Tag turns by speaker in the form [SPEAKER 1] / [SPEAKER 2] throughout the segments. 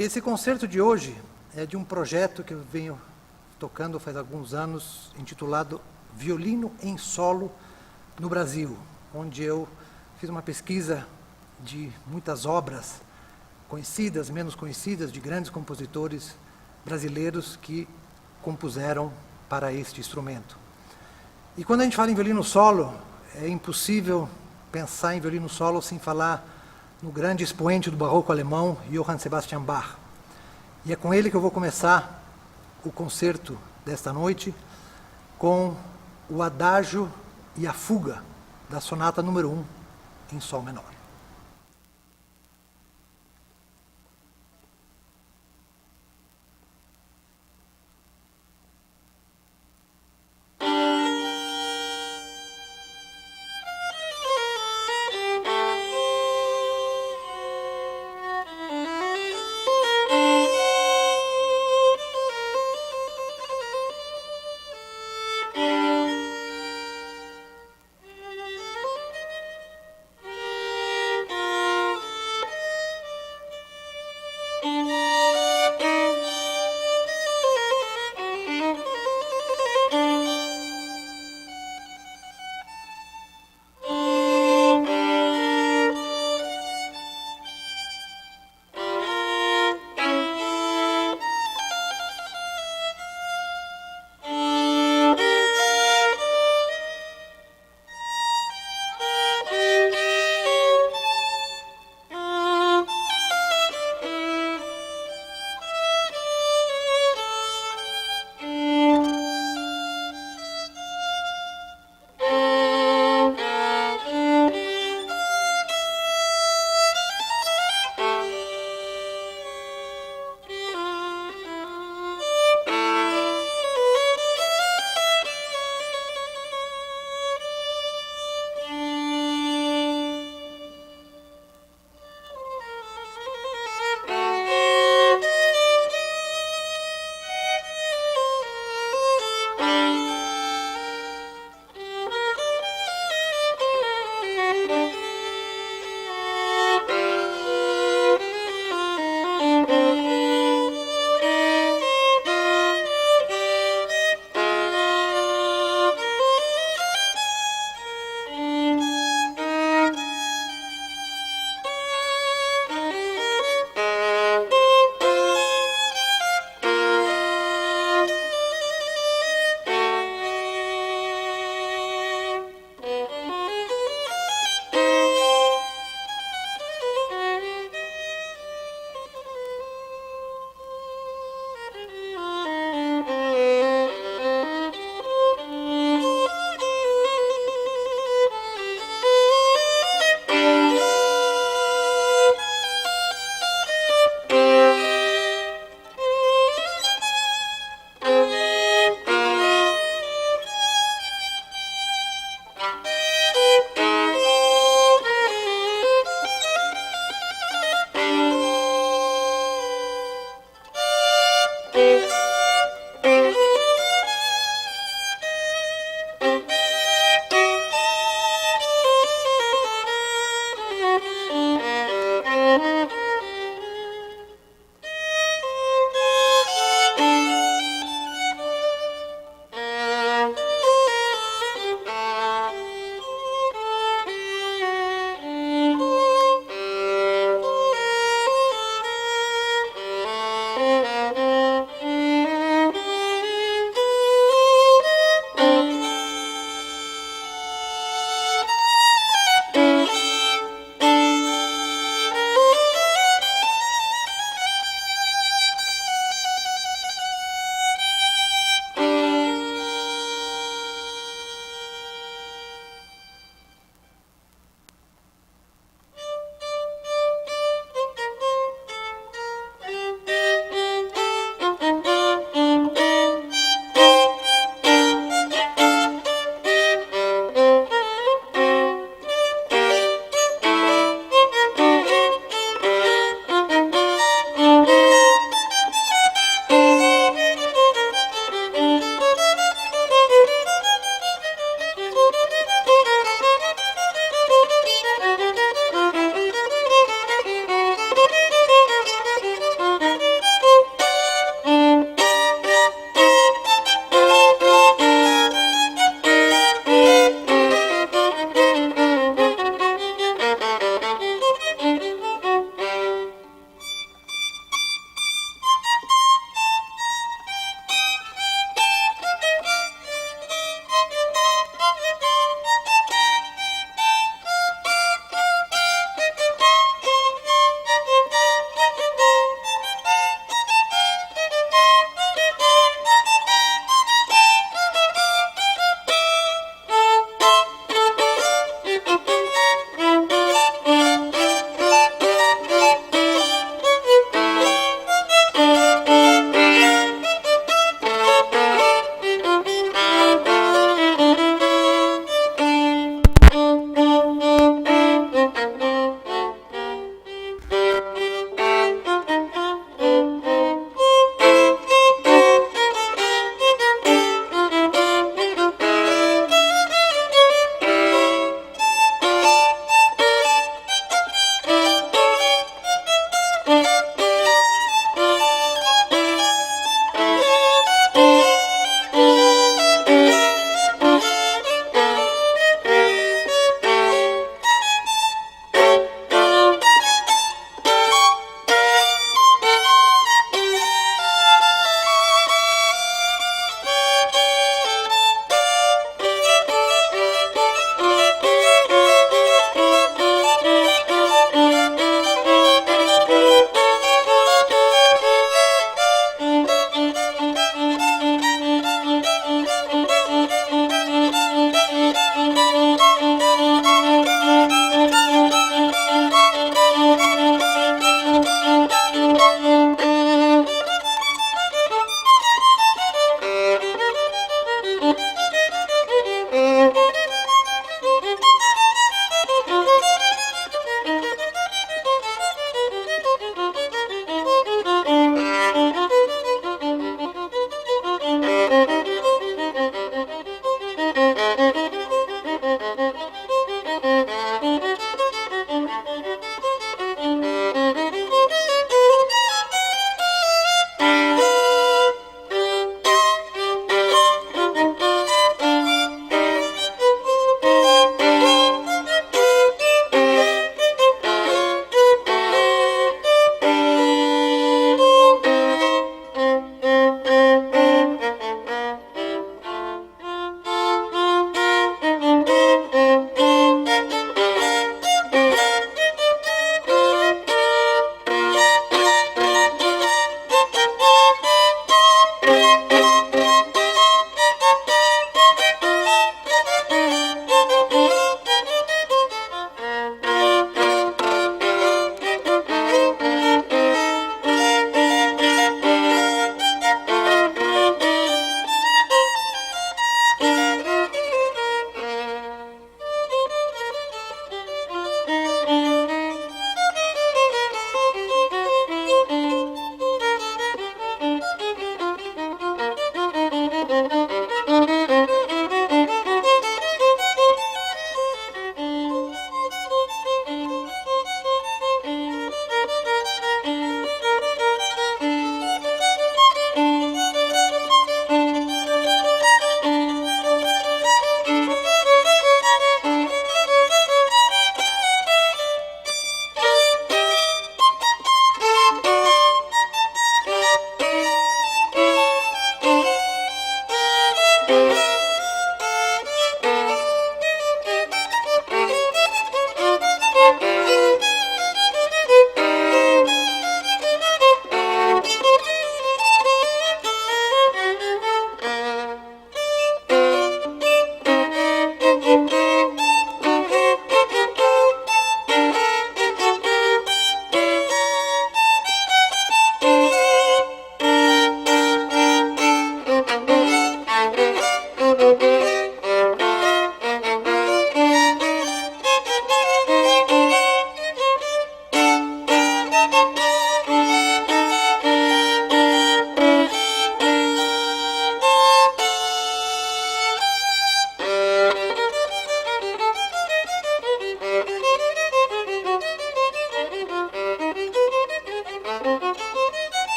[SPEAKER 1] Esse concerto de hoje é de um projeto que eu venho tocando faz alguns anos, intitulado Violino em Solo no Brasil, onde eu fiz uma pesquisa de muitas obras conhecidas, menos conhecidas, de grandes compositores brasileiros que compuseram para este instrumento. E quando a gente fala em violino solo, é impossível pensar em violino solo sem falar no grande expoente do barroco alemão, Johann Sebastian Bach. E é com ele que eu vou começar o concerto desta noite, com o adágio e a fuga da sonata número 1 em sol menor.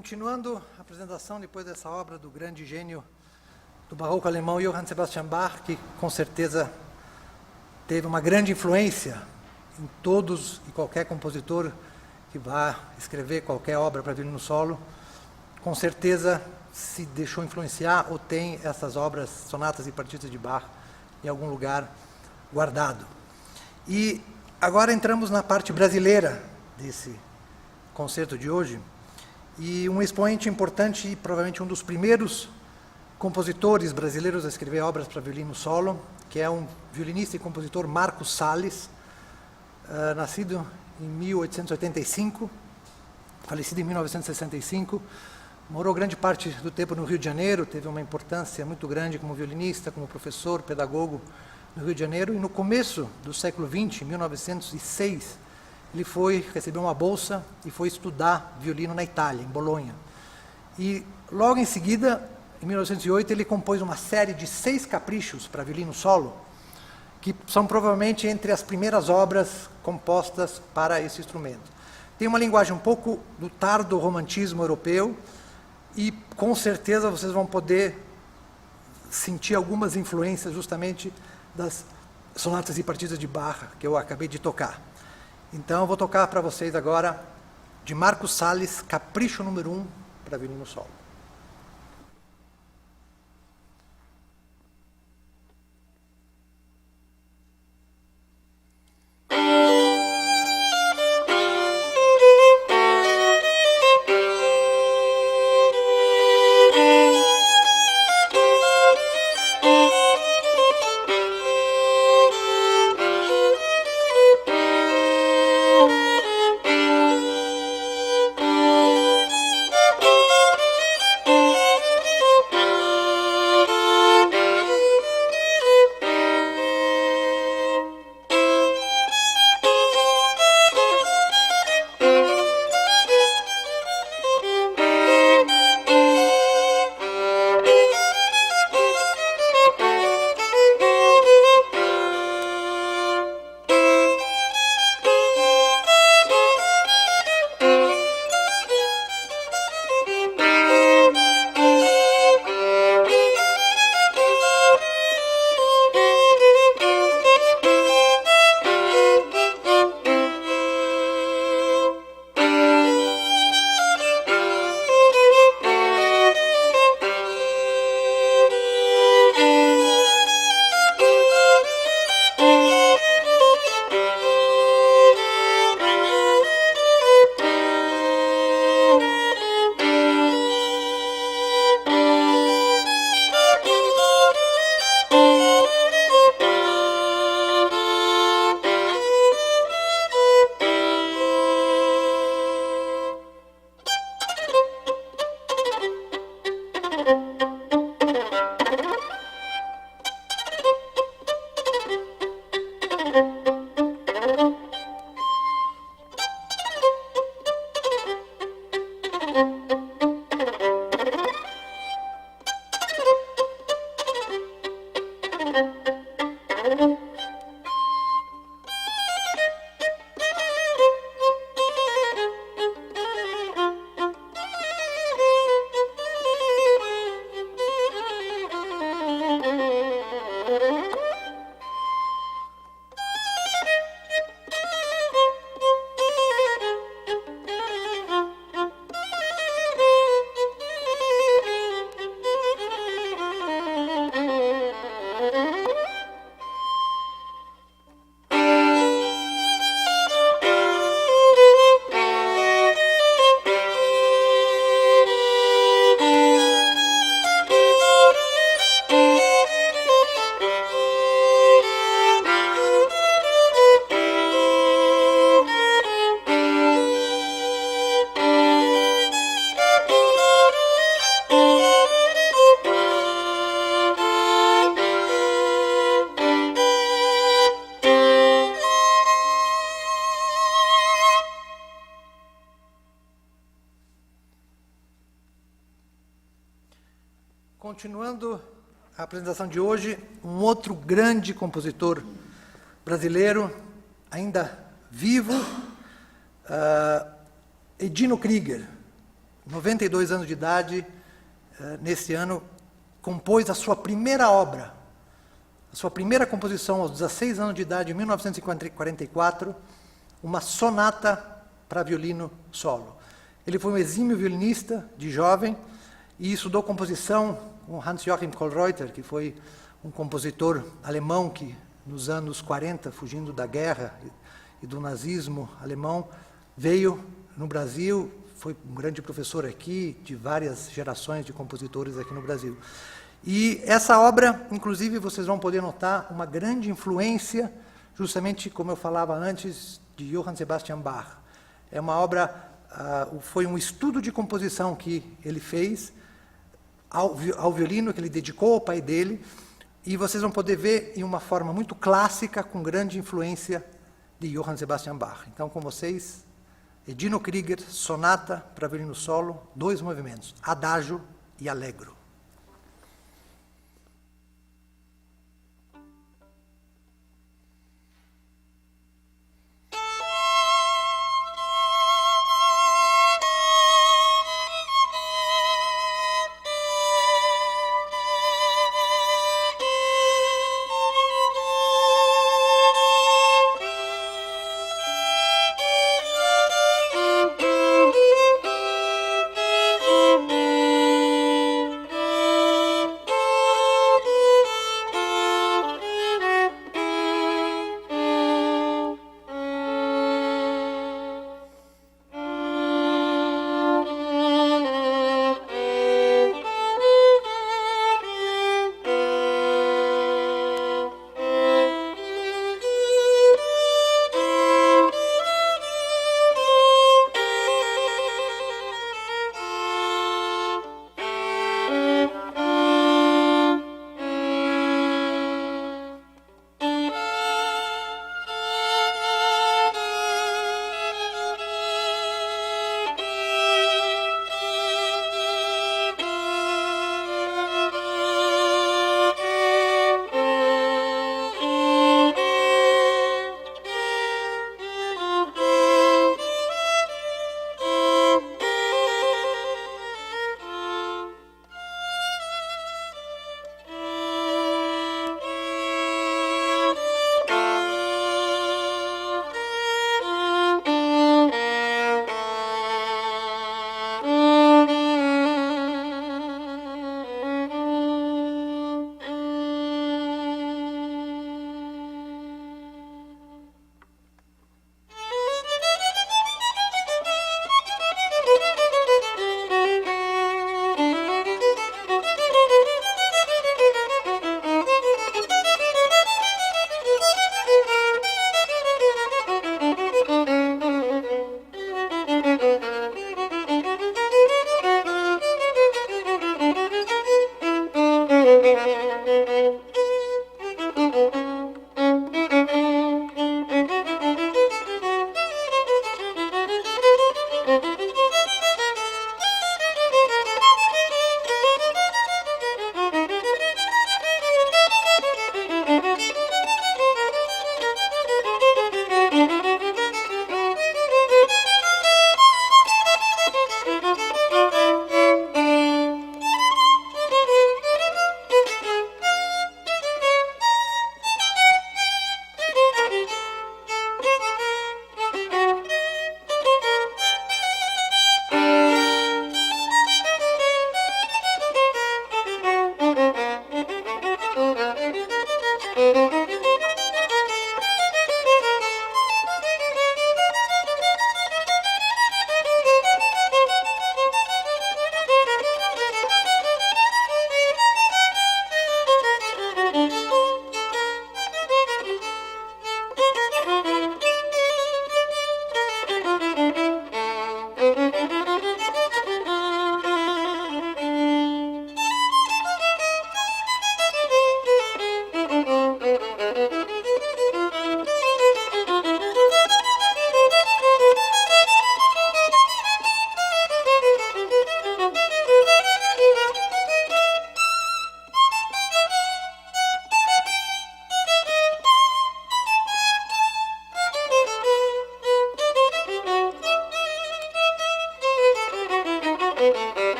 [SPEAKER 1] Continuando a apresentação depois dessa obra do grande gênio do barroco alemão Johann Sebastian Bach, que com certeza teve uma grande influência em todos e qualquer compositor que vá escrever qualquer obra para violino solo, com certeza se deixou influenciar ou tem essas obras, sonatas e partitas de Bach, em algum lugar guardado. E agora entramos na parte brasileira desse concerto de hoje, e um expoente importante e provavelmente um dos primeiros compositores brasileiros a escrever obras para violino solo, que é um violinista e compositor, Marcos Salles, nascido em 1885, falecido em 1965, morou grande parte do tempo no Rio de Janeiro, teve uma importância muito grande como violinista, como professor, pedagogo no Rio de Janeiro, e no começo do século XX, em 1906, ele recebeu uma bolsa e foi estudar violino na Itália, em Bolonha. E logo em seguida, em 1908, ele compôs uma série de 6 caprichos para violino solo, que são provavelmente entre as primeiras obras compostas para esse instrumento. Tem uma linguagem um pouco do tardo romantismo europeu, e com certeza vocês vão poder sentir algumas influências justamente das sonatas e partidas de Bach que eu acabei de tocar. Então eu vou tocar para vocês agora de Marcos Salles, Capricho número 1 para violino solo. Continuando a apresentação de hoje, um outro grande compositor brasileiro, ainda vivo, Edino Krieger, 92 anos de idade, nesse ano, compôs a sua primeira obra, a sua primeira composição aos 16 anos de idade, em 1944, uma sonata para violino solo. Ele foi um exímio violinista de jovem e estudou composição com Hans-Joachim Kollreuter, que foi um compositor alemão que, nos anos 40, fugindo da guerra e do nazismo alemão, veio no Brasil, foi um grande professor aqui, de várias gerações de compositores aqui no Brasil. E essa obra, inclusive, vocês vão poder notar uma grande influência, justamente como eu falava antes, de Johann Sebastian Bach. É uma obra, foi um estudo de composição que ele fez ao violino, que ele dedicou ao pai dele, e vocês vão poder ver em uma forma muito clássica, com grande influência de Johann Sebastian Bach. Então, com vocês, Edino Krieger, sonata para violino solo, 2 movimentos, adagio e allegro.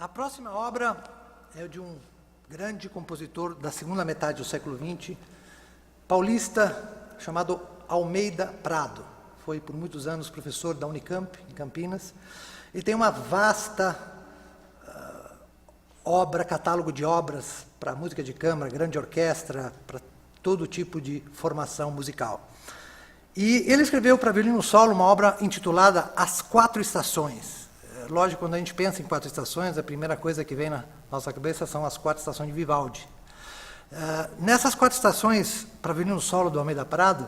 [SPEAKER 1] A próxima obra é de um grande compositor da segunda metade do século XX, paulista, chamado Almeida Prado. Foi por muitos anos professor da Unicamp, em Campinas. Ele tem uma vasta obra, catálogo de obras para música de câmara, grande orquestra, para todo tipo de formação musical. E ele escreveu para violino solo uma obra intitulada As Quatro Estações. Lógico, quando a gente pensa em quatro estações, a primeira coisa que vem na nossa cabeça são as quatro estações de Vivaldi. Nessas quatro estações, para violino solo do Almeida Prado,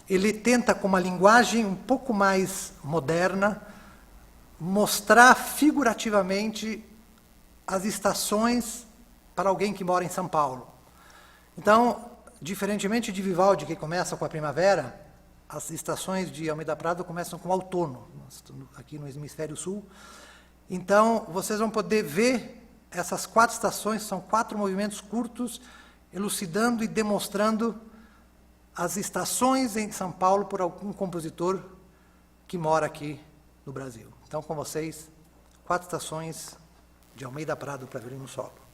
[SPEAKER 1] ele tenta, com uma linguagem um pouco mais moderna, mostrar figurativamente as estações para alguém que mora em São Paulo. Então, diferentemente de Vivaldi, que começa com a primavera, as estações de Almeida Prado começam com o outono, aqui no hemisfério sul. Então, vocês vão poder ver essas quatro estações, são 4 movimentos curtos, elucidando e demonstrando as estações em São Paulo por algum compositor que mora aqui no Brasil. Então, com vocês, 4 estações de Almeida Prado para violino solo.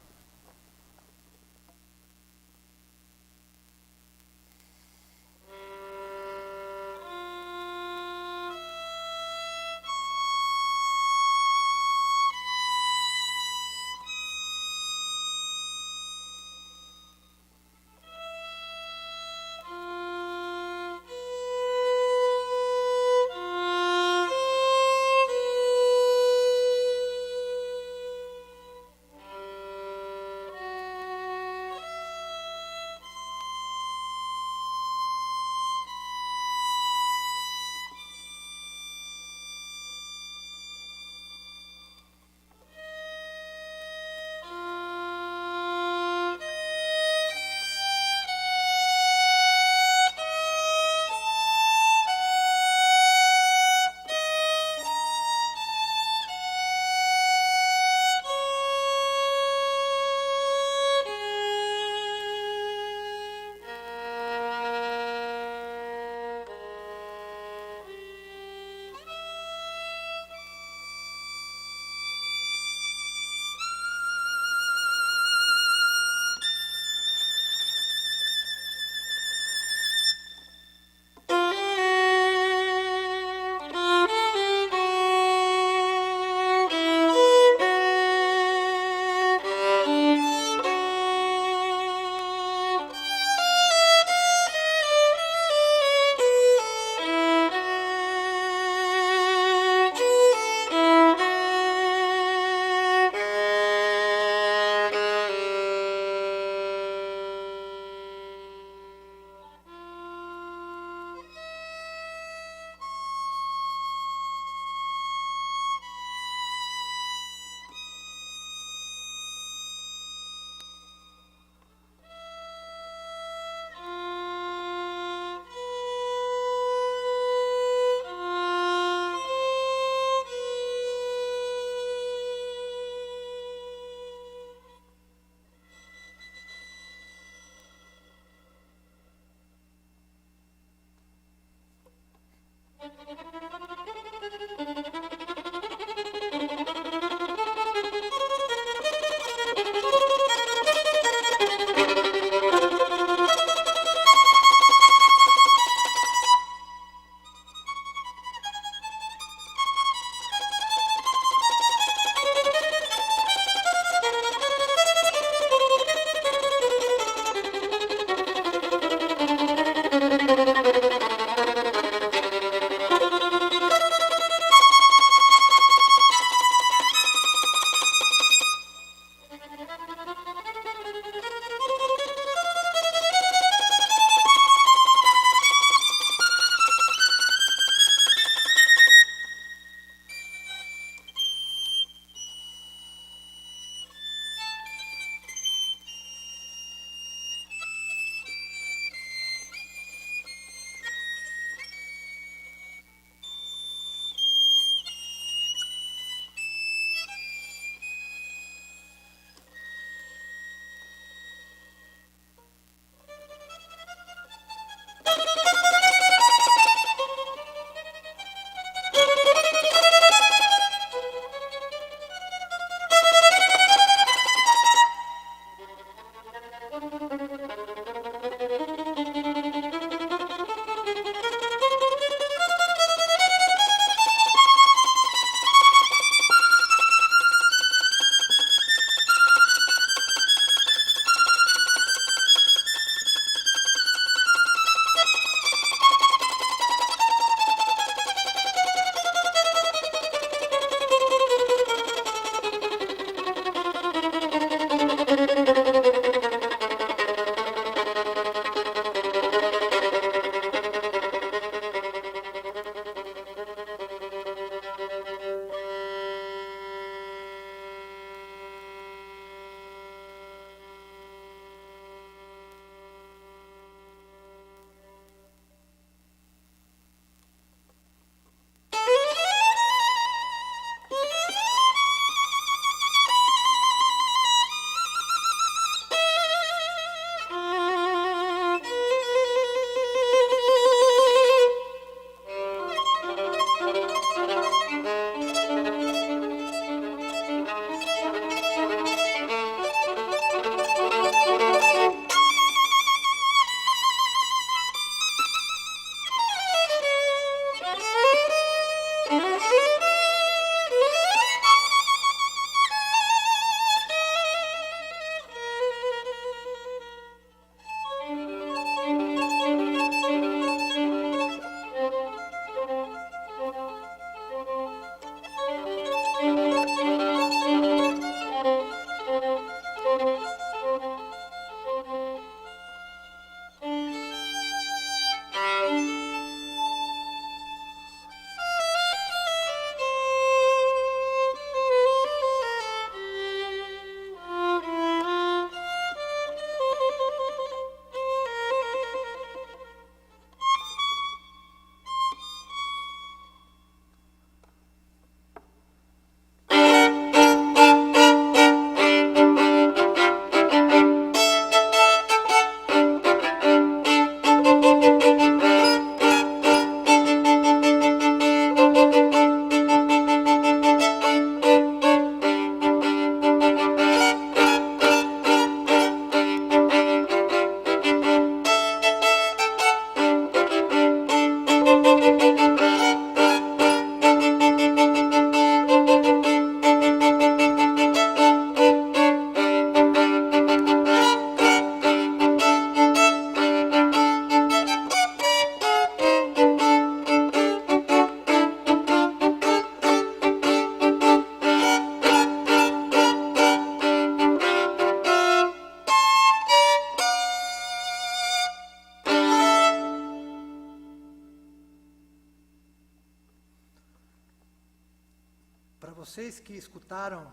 [SPEAKER 1] Para vocês que escutaram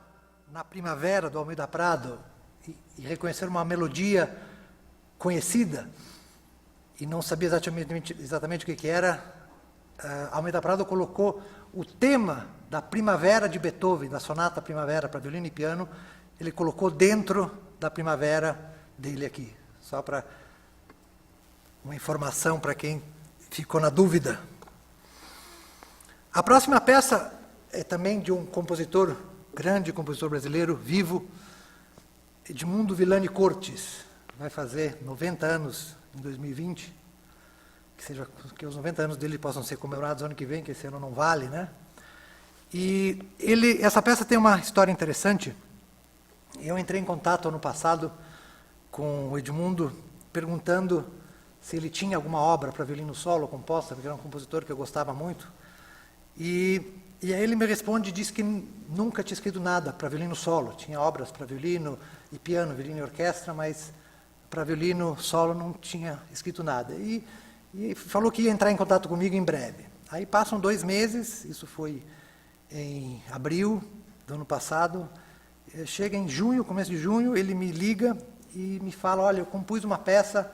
[SPEAKER 1] Na Primavera, do Almeida Prado, e reconheceram uma melodia conhecida, e não sabia exatamente o que era, Almeida Prado colocou o tema da Primavera de Beethoven, da Sonata Primavera para violino e piano, ele colocou dentro da Primavera dele aqui, só para uma informação para quem ficou na dúvida. A próxima peça é também de um compositor, grande compositor brasileiro, vivo, Edmundo Villani Cortes. Vai fazer 90 anos em 2020, que os 90 anos dele possam ser comemorados ano que vem, que esse ano não vale, né? E essa peça tem uma história interessante. Eu entrei em contato ano passado com o Edmundo, perguntando se ele tinha alguma obra para violino solo composta, porque era um compositor que eu gostava muito. E aí ele me responde e diz que nunca tinha escrito nada para violino solo. Tinha obras para violino e piano, violino e orquestra, mas para violino solo não tinha escrito nada. E falou que ia entrar em contato comigo em breve. Aí passam 2 meses, isso foi em abril do ano passado. Chega em junho, começo de junho, ele me liga e me fala, olha, eu compus uma peça,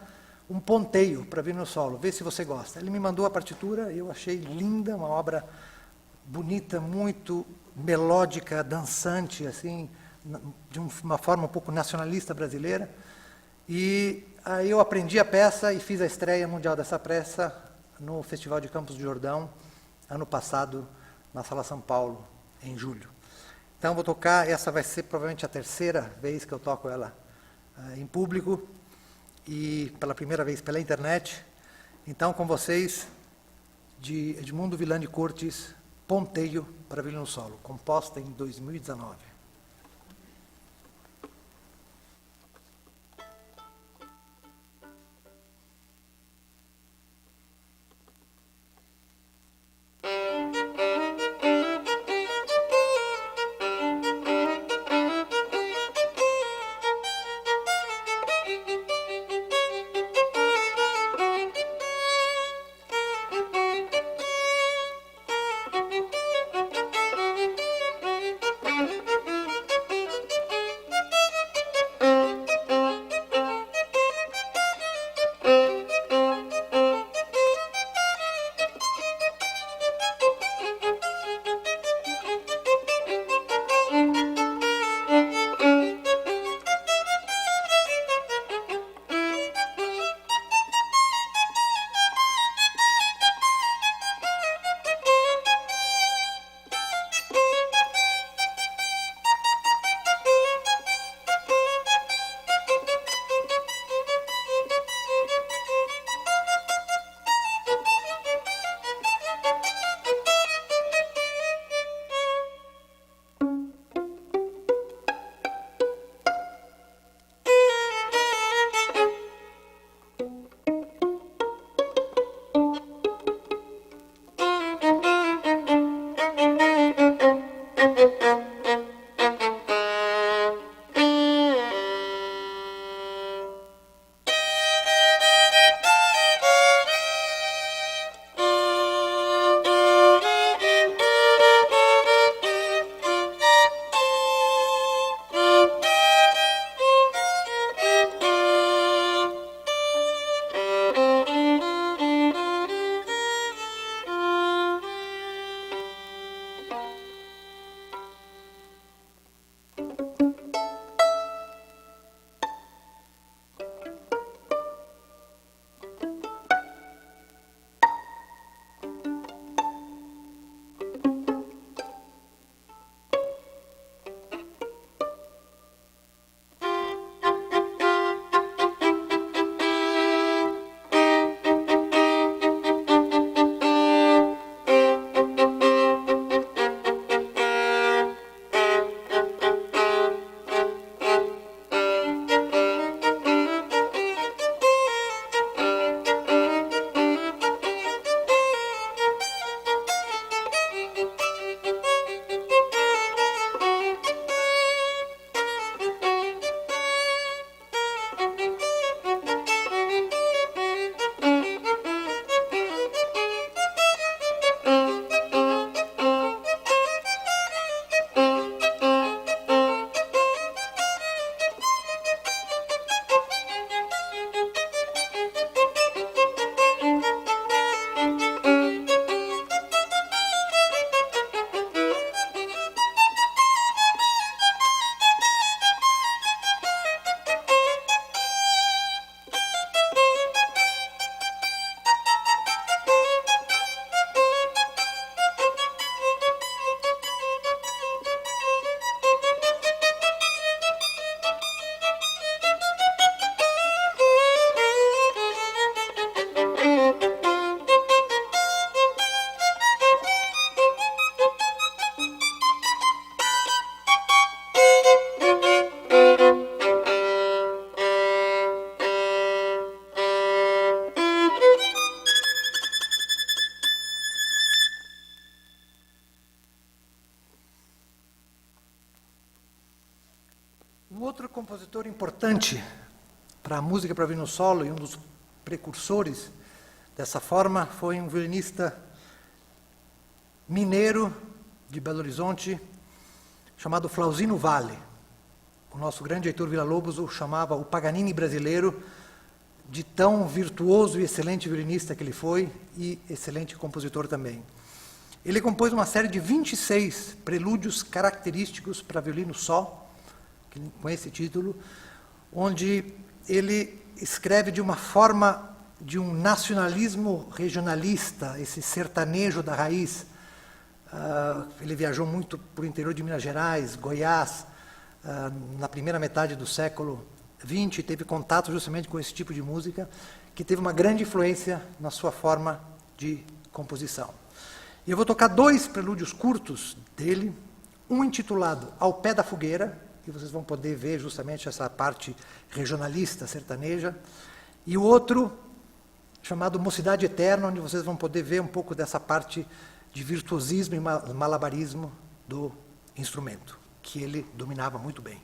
[SPEAKER 1] um ponteio para violino solo, vê se você gosta. Ele me mandou a partitura, eu achei linda, uma obra bonita, muito melódica, dançante, assim, de uma forma um pouco nacionalista brasileira. E aí eu aprendi a peça e fiz a estreia mundial dessa peça no Festival de Campos do Jordão, ano passado, na Sala São Paulo, em julho. Então vou tocar, essa vai ser provavelmente a 3ª vez que eu toco ela em público, e pela primeira vez pela internet. Então, com vocês, de Edmundo Villani Cortes, Ponteio para violino solo, composta em 2019. Um outro compositor importante para a música para violino solo e um dos precursores dessa forma foi um violinista mineiro de Belo Horizonte chamado Flauzino Vale. O nosso grande Heitor Villa-Lobos o chamava o Paganini brasileiro, de tão virtuoso e excelente violinista que ele foi e excelente compositor também. Ele compôs uma série de 26 prelúdios característicos para violino só, com esse título, onde ele escreve de uma forma de um nacionalismo regionalista, esse sertanejo da raiz. Ele viajou muito para o interior de Minas Gerais, Goiás, na primeira metade do século XX, teve contato justamente com esse tipo de música, que teve uma grande influência na sua forma de composição. E eu vou tocar 2 prelúdios curtos dele, um intitulado Ao Pé da Fogueira, que vocês vão poder ver justamente essa parte regionalista, sertaneja, e o outro chamado Mocidade Eterna, onde vocês vão poder ver um pouco dessa parte de virtuosismo e malabarismo do instrumento, que ele dominava muito bem.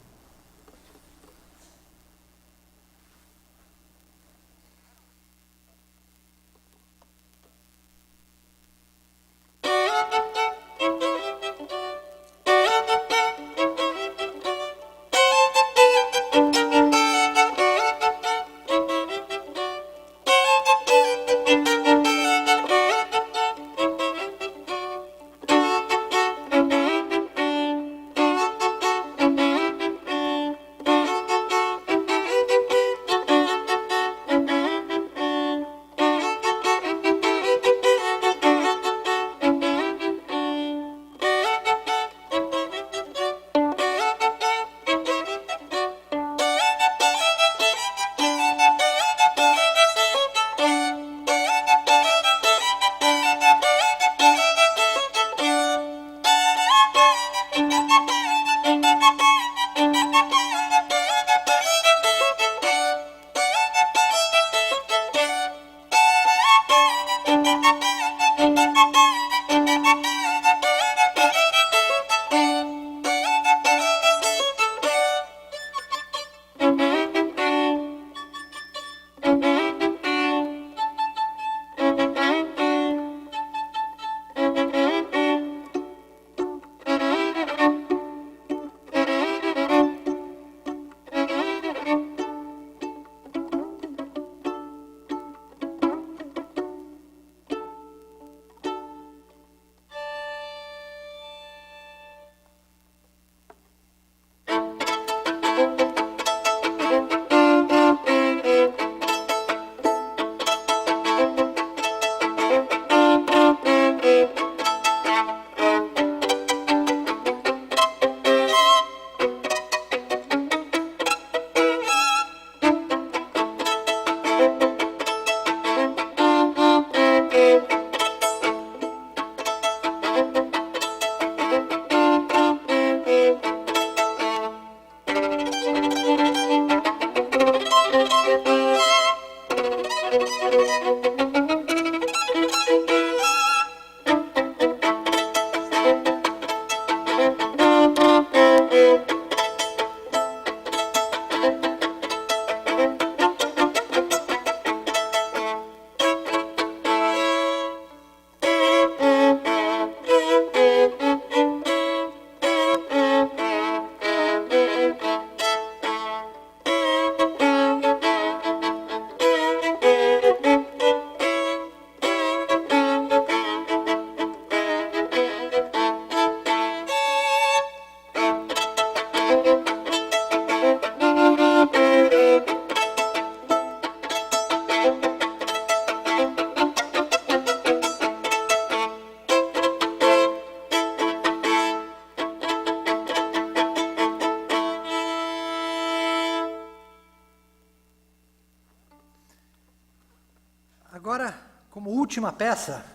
[SPEAKER 1] Agora, como última peça,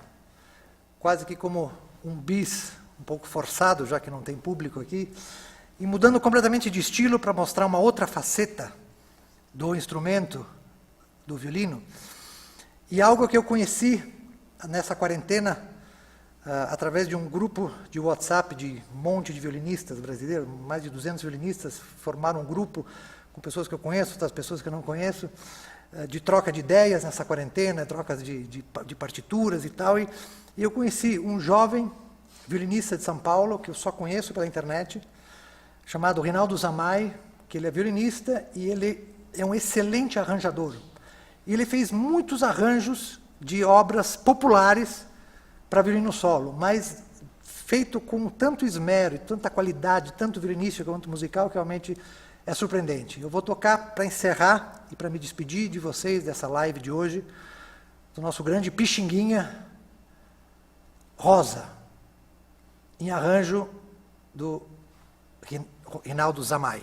[SPEAKER 1] quase que como um bis, um pouco forçado, já que não tem público aqui, e mudando completamente de estilo para mostrar uma outra faceta do instrumento, do violino, e algo que eu conheci nessa quarentena, através de um grupo de WhatsApp de um monte de violinistas brasileiros, mais de 200 violinistas, formaram um grupo com pessoas que eu conheço, outras pessoas que eu não conheço, de troca de ideias nessa quarentena, troca de partituras e tal. E eu conheci um jovem violinista de São Paulo, que eu só conheço pela internet, chamado Rinaldo Zamay, que ele é violinista e ele é um excelente arranjador. E ele fez muitos arranjos de obras populares para violino solo, mas feito com tanto esmero, e tanta qualidade, tanto violinística quanto musical, que realmente é surpreendente. Eu vou tocar para encerrar e para me despedir de vocês dessa live de hoje, do nosso grande Pixinguinha Rosa, em arranjo do Rinaldo Zamay.